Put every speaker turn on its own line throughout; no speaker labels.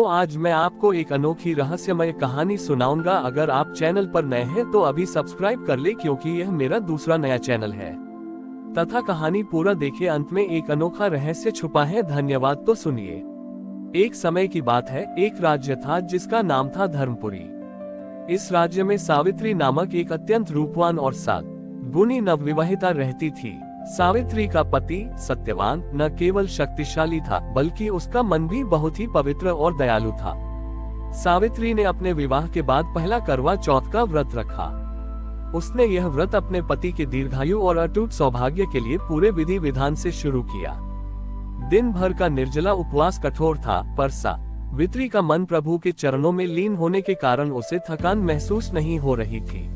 तो आज मैं आपको एक अनोखी रहस्यमय कहानी सुनाऊंगा। अगर आप चैनल पर नए हैं तो अभी सब्सक्राइब कर ले, क्योंकि यह मेरा दूसरा नया चैनल है। तथा कहानी पूरा देखे, अंत में एक अनोखा रहस्य छुपा है। धन्यवाद। तो सुनिए। एक समय की बात है, एक राज्य था जिसका नाम था धर्मपुरी। इस राज्य में सावित्री नामक एक अत्यंत रूपवान और गुणी नवविवाहिता रहती थी। सावित्री का पति सत्यवान न केवल शक्तिशाली था, बल्कि उसका मन भी बहुत ही पवित्र और दयालु था। सावित्री ने अपने विवाह के बाद पहला करवा चौथ का व्रत रखा। उसने यह व्रत अपने पति के दीर्घायु और अटूट सौभाग्य के लिए पूरे विधि विधान से शुरू किया। दिन भर का निर्जला उपवास कठोर था, पर सावित्री का मन प्रभु के चरणों में लीन होने के कारण उसे थकान महसूस नहीं हो रही थी।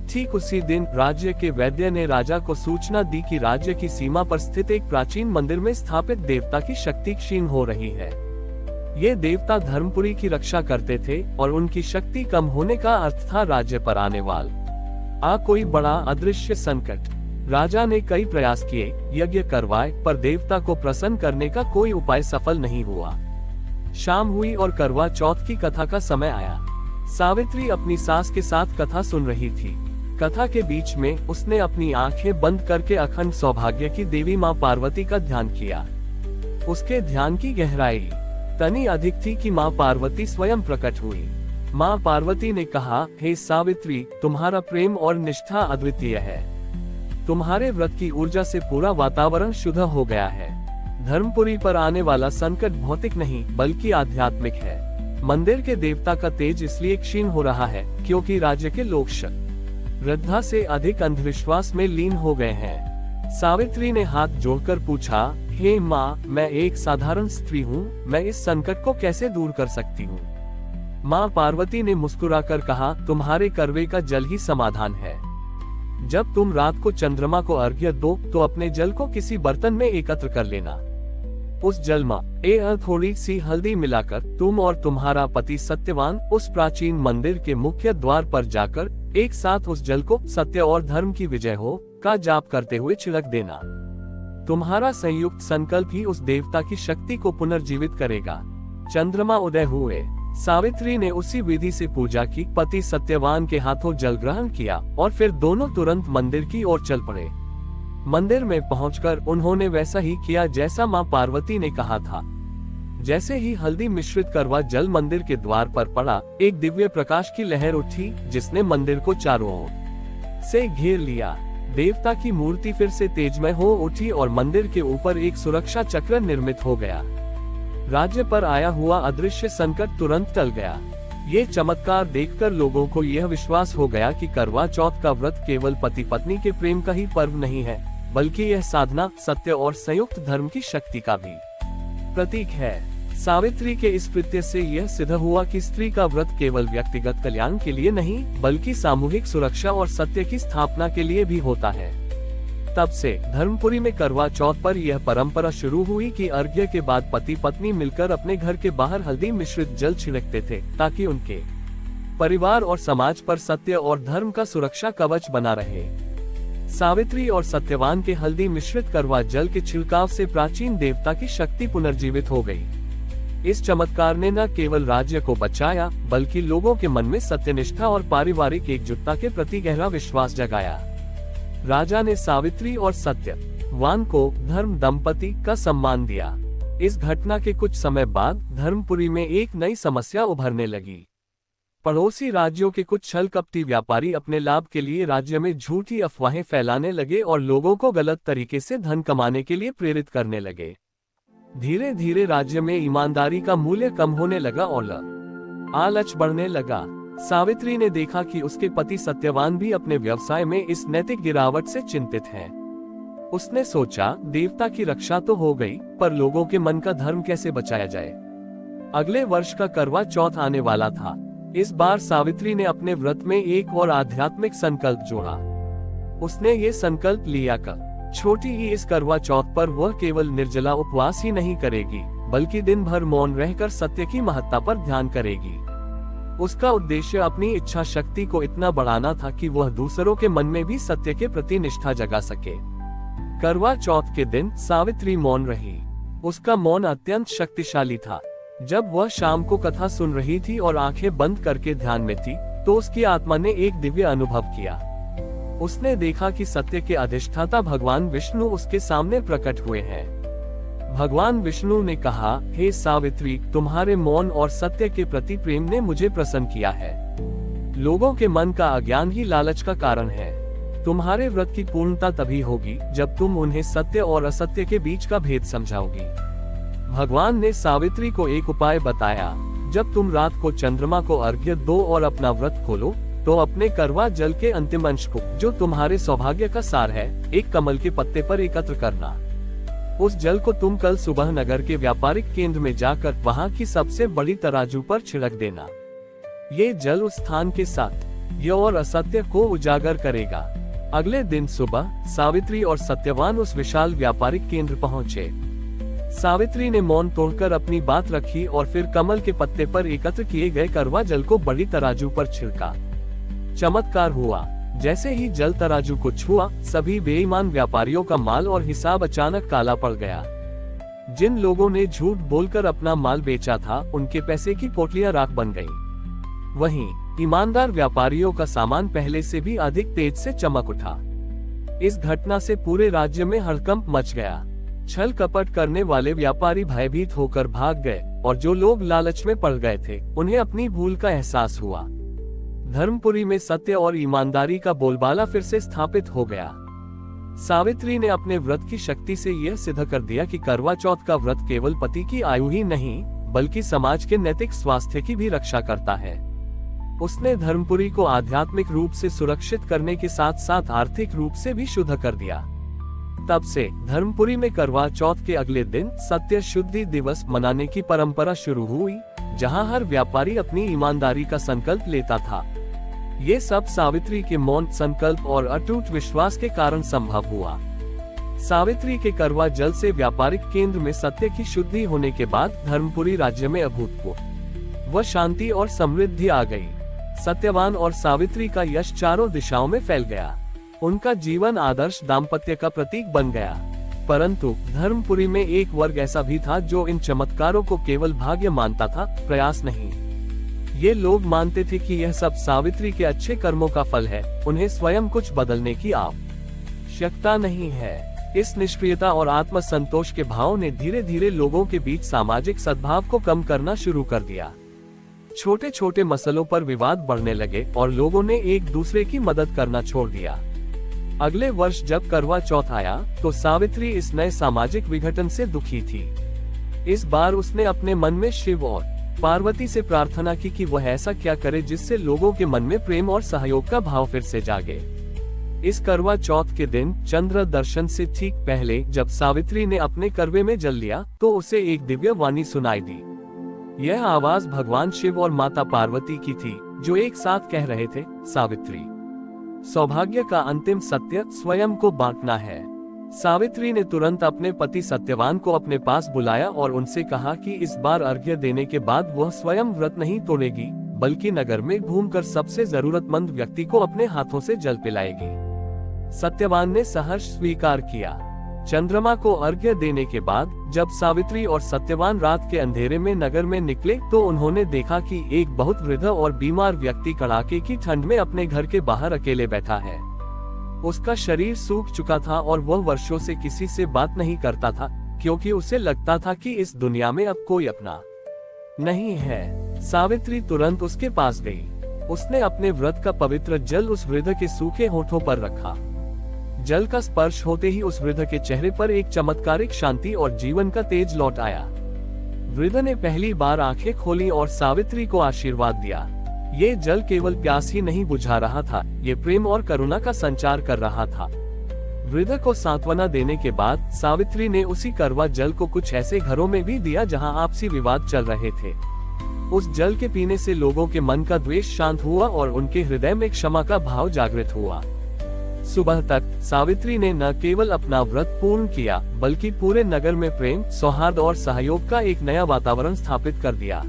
ठीक उसी दिन राज्य के वैद्य ने राजा को सूचना दी कि राज्य की सीमा पर स्थित एक प्राचीन मंदिर में स्थापित देवता की शक्ति क्षीण हो रही है। ये देवता धर्मपुरी की रक्षा करते थे और उनकी शक्ति कम होने का अर्थ था राज्य पर आने वाला कोई बड़ा अदृश्य संकट। राजा ने कई प्रयास किए, यज्ञ करवाए, पर देवता को प्रसन्न करने का कोई उपाय सफल नहीं हुआ। शाम हुई और करवा चौथ की कथा का समय आया। सावित्री अपनी सास के साथ कथा सुन रही थी। कथा के बीच में उसने अपनी आंखें बंद करके अखंड सौभाग्य की देवी मां पार्वती का ध्यान किया। उसके ध्यान की गहराई तनी अधिक थी कि मां पार्वती स्वयं प्रकट हुई। मां पार्वती ने कहा, हे सावित्री, तुम्हारा प्रेम और निष्ठा अद्वितीय है। तुम्हारे व्रत की ऊर्जा से पूरा वातावरण शुद्ध हो गया है। धर्मपुरी पर आने वाला संकट भौतिक नहीं बल्कि आध्यात्मिक है। मंदिर के देवता का तेज इसलिए क्षीण हो रहा है क्योंकि राज्य के लोग श्रद्धा से अधिक अंधविश्वास में लीन हो गए हैं। सावित्री ने हाथ जोड़कर पूछा, हे माँ, मैं एक साधारण स्त्री हूँ, मैं इस संकट को कैसे दूर कर सकती हूँ? माँ पार्वती ने मुस्कुराकर कहा, तुम्हारे करवे का जल ही समाधान है। जब तुम रात को चंद्रमा को अर्घ्य दो तो अपने जल को किसी बर्तन में एकत्र कर लेना। उस जल में थोड़ी सी हल्दी मिलाकर तुम और तुम्हारा पति सत्यवान उस प्राचीन मंदिर के मुख्य द्वार पर जाकर एक साथ उस जल को सत्य और धर्म की विजय हो का जाप करते हुए छिड़क देना। तुम्हारा संयुक्त संकल्प ही उस देवता की शक्ति को पुनर्जीवित करेगा। चंद्रमा उदय हुए। सावित्री ने उसी विधि से पूजा की, पति सत्यवान के हाथों जल ग्रहण किया और फिर दोनों तुरंत मंदिर की ओर चल पड़े। मंदिर में पहुंचकर उन्होंने वैसा ही किया जैसा मां पार्वती ने कहा था। जैसे ही हल्दी मिश्रित करवा जल मंदिर के द्वार पर पड़ा, एक दिव्य प्रकाश की लहर उठी जिसने मंदिर को चारों ओर से घेर लिया। देवता की मूर्ति फिर से तेजमय हो उठी और मंदिर के ऊपर एक सुरक्षा चक्र निर्मित हो गया। राज्य पर आया हुआ अदृश्य संकट तुरंत टल गया। ये चमत्कार देखकर लोगों को यह विश्वास हो गया कि करवा चौथ का व्रत केवल पति पत्नी के प्रेम का ही पर्व नहीं है, बल्कि यह साधना, सत्य और संयुक्त धर्म की शक्ति का भी प्रतीक है। सावित्री के इस कृत्य से यह सिद्ध हुआ कि स्त्री का व्रत केवल व्यक्तिगत कल्याण के लिए नहीं, बल्कि सामूहिक सुरक्षा और सत्य की स्थापना के लिए भी होता है। तब से धर्मपुरी में करवा चौथ पर यह परंपरा शुरू हुई कि अर्घ्य के बाद पति पत्नी मिलकर अपने घर के बाहर हल्दी मिश्रित जल छिड़कते थे, ताकि उनके परिवार और समाज पर सत्य और धर्म का सुरक्षा कवच बना रहे। सावित्री और सत्यवान के हल्दी मिश्रित करवा जल के छिड़काव से प्राचीन देवता की शक्ति पुनर्जीवित हो गई। इस चमत्कार ने न केवल राज्य को बचाया, बल्कि लोगों के मन में सत्यनिष्ठा और पारिवारिक एकजुटता के प्रति गहरा विश्वास जगाया। राजा ने सावित्री और सत्यवान को धर्म दंपति का सम्मान दिया। इस घटना के कुछ समय बाद धर्मपुरी में एक नई समस्या उभरने लगी। पड़ोसी राज्यों के कुछ छल कपटी व्यापारी अपने लाभ के लिए राज्य में झूठी अफवाहें फैलाने लगे और लोगों को गलत तरीके से धन कमाने के लिए प्रेरित करने लगे। धीरे धीरे राज्य में ईमानदारी का मूल्य कम होने लगा और आलच बढ़ने लगा। सावित्री ने देखा कि उसके पति सत्यवान भी अपने व्यवसाय में इस नैतिक गिरावट से चिंतित हैं। उसने सोचा, देवता की रक्षा तो हो गई, पर लोगों के मन का धर्म कैसे बचाया जाए? अगले वर्ष का करवा चौथ आने वाला था। इस बार सावित्री ने अपने व्रत में एक और आध्यात्मिक संकल्प जोड़ा। उसने ये संकल्प लिया कि छोटी ही इस करवा चौथ पर वह केवल निर्जला उपवास ही नहीं करेगी, बल्कि दिन भर मौन रहकर सत्य की महत्ता पर ध्यान करेगी। उसका उद्देश्य अपनी इच्छा शक्ति को इतना बढ़ाना था कि वह दूसरों के मन में भी सत्य के प्रति निष्ठा जगा सके। करवा चौथ के दिन सावित्री मौन रही। उसका मौन अत्यंत शक्तिशाली था। जब वह शाम को कथा सुन रही थी और आंखें बंद करके ध्यान में थी, तो उसकी आत्मा ने एक दिव्य अनुभव किया। उसने देखा कि सत्य के अधिष्ठाता भगवान विष्णु उसके सामने प्रकट हुए हैं। भगवान विष्णु ने कहा, हे सावित्री, तुम्हारे मौन और सत्य के प्रति प्रेम ने मुझे प्रसन्न किया है। लोगों के मन का अज्ञान ही लालच का कारण है। तुम्हारे व्रत की पूर्णता तभी होगी जब तुम उन्हें सत्य और असत्य के बीच का भेद समझाओगी। भगवान ने सावित्री को एक उपाय बताया। जब तुम रात को चंद्रमा को अर्घ्य दो और अपना व्रत खोलो, तो अपने करवा जल के अंतिम अंश को, जो तुम्हारे सौभाग्य का सार है, एक कमल के पत्ते पर एकत्र करना। उस जल को तुम कल सुबह नगर के व्यापारिक केंद्र में जाकर वहां की सबसे बड़ी तराजू पर छिड़क देना। ये जल उस स्थान के सत्य और असत्य को उजागर करेगा। अगले दिन सुबह सावित्री और सत्यवान उस विशाल व्यापारिक केंद्र पहुंचे। सावित्री ने मौन तोड़कर अपनी बात रखी और फिर कमल के पत्ते पर एकत्र किए गए करवा जल को बड़ी तराजू पर छिड़का। चमत्कार हुआ। जैसे ही जल तराजू को छुआ, सभी बेईमान व्यापारियों का माल और हिसाब अचानक काला पड़ गया। जिन लोगों ने झूठ बोलकर अपना माल बेचा था, उनके पैसे की पोटलियां राख बन गईं। वहीं ईमानदार व्यापारियों का सामान पहले से भी अधिक तेज से चमक उठा। इस घटना से पूरे राज्य में हड़कंप मच गया। छल कपट करने वाले व्यापारी भयभीत होकर भाग गए और जो लोग लालच में पड़ गए थे, उन्हें अपनी भूल का एहसास हुआ। धर्मपुरी में सत्य और ईमानदारी का बोलबाला फिर से स्थापित हो गया। सावित्री ने अपने व्रत की शक्ति से यह सिद्ध कर दिया कि करवा चौथ का व्रत केवल पति की आयु ही नहीं, बल्कि समाज के नैतिक स्वास्थ्य की भी रक्षा करता है। उसने धर्मपुरी को आध्यात्मिक रूप से सुरक्षित करने के साथ साथ आर्थिक रूप से भी शुद्ध कर दिया। तब से धर्मपुरी में करवा चौथ के अगले दिन सत्य शुद्धि दिवस मनाने की परंपरा शुरू हुई, जहां हर व्यापारी अपनी ईमानदारी का संकल्प लेता था। ये सब सावित्री के मौन संकल्प और अटूट विश्वास के कारण संभव हुआ। सावित्री के करवा जल से व्यापारिक केंद्र में सत्य की शुद्धि होने के बाद धर्मपुरी राज्य में अभूतपूर्व शांति और समृद्धि आ गई। सत्यवान और सावित्री का यश चारों दिशाओं में फैल गया। उनका जीवन आदर्श दाम्पत्य का प्रतीक बन गया। परंतु धर्मपुरी में एक वर्ग ऐसा भी था जो इन चमत्कारों को केवल भाग्य मानता था, प्रयास नहीं। ये लोग मानते थे कि यह सब सावित्री के अच्छे कर्मों का फल है, उन्हें स्वयं कुछ बदलने की आवश्यकता नहीं है। इस निष्क्रियता और आत्मसंतोष के भाव ने धीरे धीरे लोगों के बीच सामाजिक सद्भाव को कम करना शुरू कर दिया। छोटे छोटे मसलों पर विवाद बढ़ने लगे और लोगों ने एक दूसरे की मदद करना छोड़ दिया। अगले वर्ष जब करवा चौथ आया, तो सावित्री इस नए सामाजिक विघटन से दुखी थी। इस बार उसने अपने मन में शिव और पार्वती से प्रार्थना की कि वह ऐसा क्या करे जिससे लोगों के मन में प्रेम और सहयोग का भाव फिर से जागे। इस करवा चौथ के दिन चंद्र दर्शन से ठीक पहले जब सावित्री ने अपने करवे में जल लिया, तो उसे एक दिव्य वाणी सुनाई दी। यह आवाज भगवान शिव और माता पार्वती की थी, जो एक साथ कह रहे थे, सावित्री, सौभाग्य का अंतिम सत्य स्वयं को बांटना है। सावित्री ने तुरंत अपने पति सत्यवान को अपने पास बुलाया और उनसे कहा कि इस बार अर्घ्य देने के बाद वह स्वयं व्रत नहीं तोड़ेगी, बल्कि नगर में घूमकर सबसे जरूरतमंद व्यक्ति को अपने हाथों से जल पिलाएगी। सत्यवान ने सहर्ष स्वीकार किया। चंद्रमा को अर्घ्य देने के बाद जब सावित्री और सत्यवान रात के अंधेरे में नगर में निकले, तो उन्होंने देखा कि एक बहुत वृद्ध और बीमार व्यक्ति कड़ाके की ठंड में अपने घर के बाहर अकेले बैठा है। उसका शरीर सूख चुका था और वह वर्षों से किसी से बात नहीं करता था, क्योंकि उसे लगता था कि इस दुनिया में अब कोई अपना नहीं है। सावित्री तुरंत उसके पास गई। उसने अपने व्रत का पवित्र जल उस वृद्ध के सूखे होठों पर रखा। जल का स्पर्श होते ही उस वृद्ध के चेहरे पर एक चमत्कारिक शांति और जीवन का तेज लौट आया। वृद्ध ने पहली बार आंखें खोली और सावित्री को आशीर्वाद दिया। ये जल केवल प्यास ही नहीं बुझा रहा था, ये प्रेम और करुणा का संचार कर रहा था। वृद्ध को सांत्वना देने के बाद सावित्री ने उसी करवा जल को कुछ ऐसे घरों में भी दिया जहां आपसी विवाद चल रहे थे। उस जल के पीने से लोगों के मन का द्वेष शांत हुआ और उनके हृदय में क्षमा का भाव जागृत हुआ। सुबह तक सावित्री ने न केवल अपना व्रत पूर्ण किया, बल्कि पूरे नगर में प्रेम, सौहार्द और सहयोग का एक नया वातावरण स्थापित कर दिया।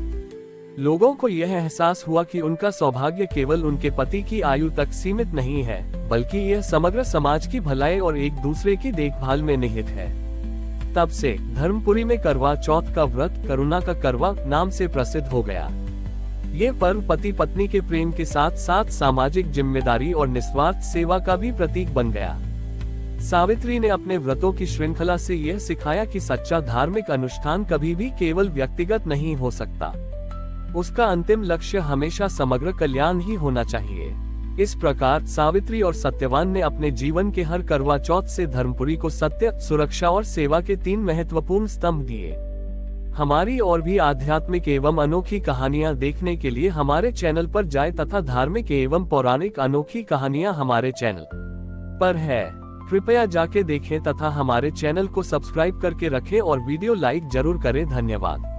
लोगों को यह एहसास हुआ कि उनका सौभाग्य केवल उनके पति की आयु तक सीमित नहीं है, बल्कि यह समग्र समाज की भलाई और एक दूसरे की देखभाल में निहित है। तब से धर्मपुरी में करवा चौथ का व्रत करुणा का करवा नाम से प्रसिद्ध हो गया। ये पर्व पति पत्नी के प्रेम के साथ साथ सामाजिक जिम्मेदारी और निस्वार्थ सेवा का भी प्रतीक बन गया। सावित्री ने अपने व्रतों की श्रृंखला से यह सिखाया कि सच्चा धार्मिक अनुष्ठान कभी भी केवल व्यक्तिगत नहीं हो सकता। उसका अंतिम लक्ष्य हमेशा समग्र कल्याण ही होना चाहिए। इस प्रकार सावित्री और सत्यवान ने अपने जीवन के हर करवा चौथ से धर्मपुरी को सत्य, सुरक्षा और सेवा के 3 महत्वपूर्ण स्तंभ दिए। हमारी और भी आध्यात्मिक एवं अनोखी कहानियां देखने के लिए हमारे चैनल पर जाएं तथा धार्मिक एवं पौराणिक अनोखी कहानियां हमारे चैनल पर है। कृपया जाके देखें तथा हमारे चैनल को सब्सक्राइब करके रखें और वीडियो लाइक जरूर करें। धन्यवाद।